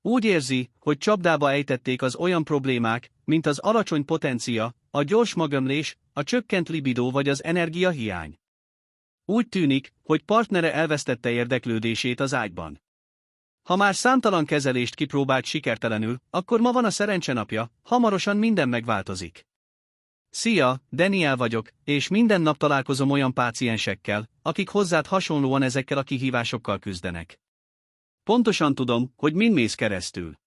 Úgy érzi, hogy csapdába ejtették az olyan problémák, mint az alacsony potencia, a gyors magömlés, a csökkent libidó vagy az energiahiány. Úgy tűnik, hogy partnere elvesztette érdeklődését az ágyban. Ha már számtalan kezelést kipróbált sikertelenül, akkor ma van a szerencsenapja, hamarosan minden megváltozik. Szia, Daniel vagyok, és minden nap találkozom olyan páciensekkel, akik hozzád hasonlóan ezekkel a kihívásokkal küzdenek. Pontosan tudom, hogy min mész keresztül.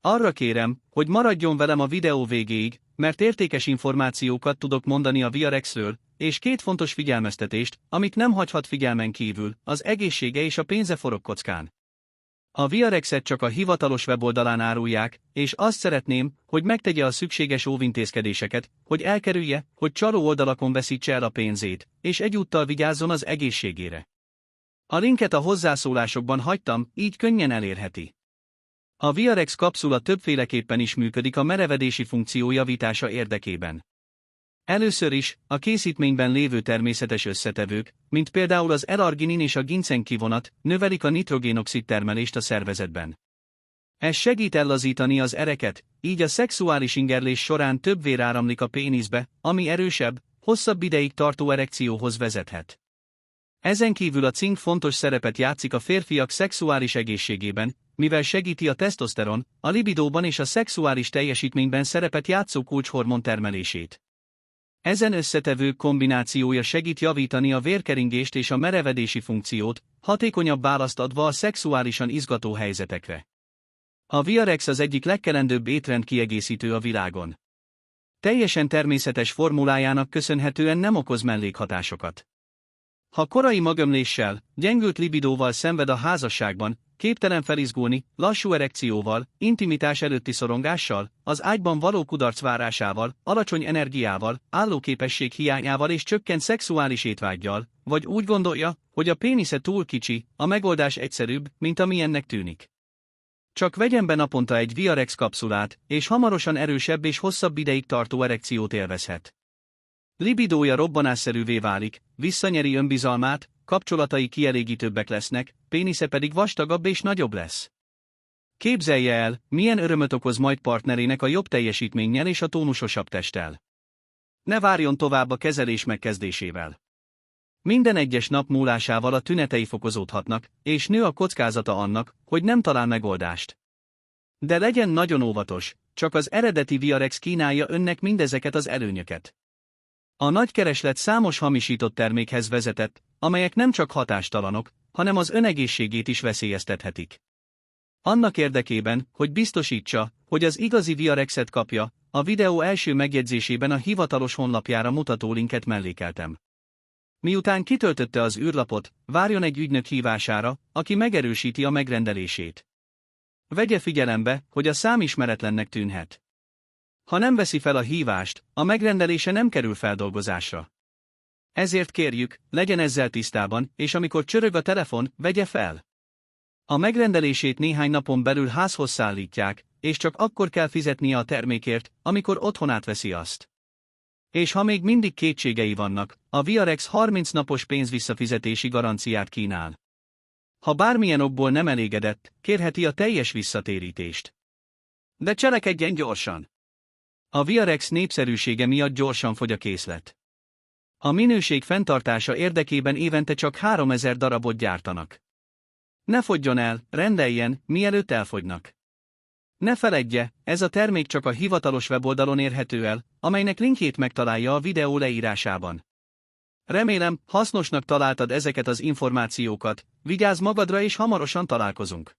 Arra kérem, hogy maradjon velem a videó végéig, mert értékes információkat tudok mondani a VRX-ről, és két fontos figyelmeztetést, amit nem hagyhat figyelmen kívül, az egészsége és a pénze forog kockán. A VRX-et csak a hivatalos weboldalán árulják, és azt szeretném, hogy megtegye a szükséges óvintézkedéseket, hogy elkerülje, hogy csaló oldalakon veszítse el a pénzét, és egyúttal vigyázzon az egészségére. A linket a hozzászólásokban hagytam, így könnyen elérheti. A VRX kapszula többféleképpen is működik a merevedési funkció javítása érdekében. Először is, a készítményben lévő természetes összetevők, mint például az L-arginin és a ginseng kivonat, növelik a nitrogénoxid termelést a szervezetben. Ez segít ellazítani az ereket, így a szexuális ingerlés során több vér áramlik a péniszbe, ami erősebb, hosszabb ideig tartó erekcióhoz vezethet. Ezen kívül a cink fontos szerepet játszik a férfiak szexuális egészségében, mivel segíti a tesztoszteron, a libidóban és a szexuális teljesítményben szerepet játszó kulcshormon termelését. Ezen összetevők kombinációja segít javítani a vérkeringést és a merevedési funkciót, hatékonyabb választ adva a szexuálisan izgató helyzetekre. A VRX az egyik legkelendőbb étrendkiegészítő a világon. Teljesen természetes formulájának köszönhetően nem okoz mellékhatásokat. Ha korai magömléssel, gyengült libidóval szenved a házasságban, képtelen felizgulni, lassú erekcióval, intimitás előtti szorongással, az ágyban való kudarc várásával, alacsony energiával, állóképesség hiányával és csökkent szexuális étvággyal, vagy úgy gondolja, hogy a pénisze túl kicsi, a megoldás egyszerűbb, mint amilyennek tűnik. Csak vegyen be naponta egy VRX kapszulát, és hamarosan erősebb és hosszabb ideig tartó erekciót élvezhet. Libidója robbanásszerűvé válik, visszanyeri önbizalmát, kapcsolatai kielégítőbbek lesznek, pénisze pedig vastagabb és nagyobb lesz. Képzelje el, milyen örömöt okoz majd partnerének a jobb teljesítménnyel és a tónusosabb testtel. Ne várjon tovább a kezelés megkezdésével. Minden egyes nap múlásával a tünetei fokozódhatnak, és nő a kockázata annak, hogy nem talál megoldást. De legyen nagyon óvatos, csak az eredeti VRX kínálja önnek mindezeket az előnyöket. A nagy kereslet számos hamisított termékhez vezetett, amelyek nem csak hatástalanok, hanem az önegészségét is veszélyeztethetik. Annak érdekében, hogy biztosítsa, hogy az igazi VRX-et kapja, a videó első megjegyzésében a hivatalos honlapjára mutató linket mellékeltem. Miután kitöltötte az űrlapot, várjon egy ügynök hívására, aki megerősíti a megrendelését. Vegye figyelembe, hogy a szám ismeretlennek tűnhet. Ha nem veszi fel a hívást, a megrendelése nem kerül feldolgozásra. Ezért kérjük, legyen ezzel tisztában, és amikor csörög a telefon, vegye fel. A megrendelését néhány napon belül házhoz szállítják, és csak akkor kell fizetnie a termékért, amikor otthon átveszi azt. És ha még mindig kétségei vannak, a VRX 30 napos pénzvisszafizetési garanciát kínál. Ha bármilyen okból nem elégedett, kérheti a teljes visszatérítést. De cselekedjen gyorsan! A VRX népszerűsége miatt gyorsan fogy a készlet. A minőség fenntartása érdekében évente csak 3000 darabot gyártanak. Ne fogyjon el, rendeljen, mielőtt elfogynak. Ne feledje, ez a termék csak a hivatalos weboldalon érhető el, amelynek linkjét megtalálja a videó leírásában. Remélem, hasznosnak találtad ezeket az információkat, vigyázz magadra és hamarosan találkozunk.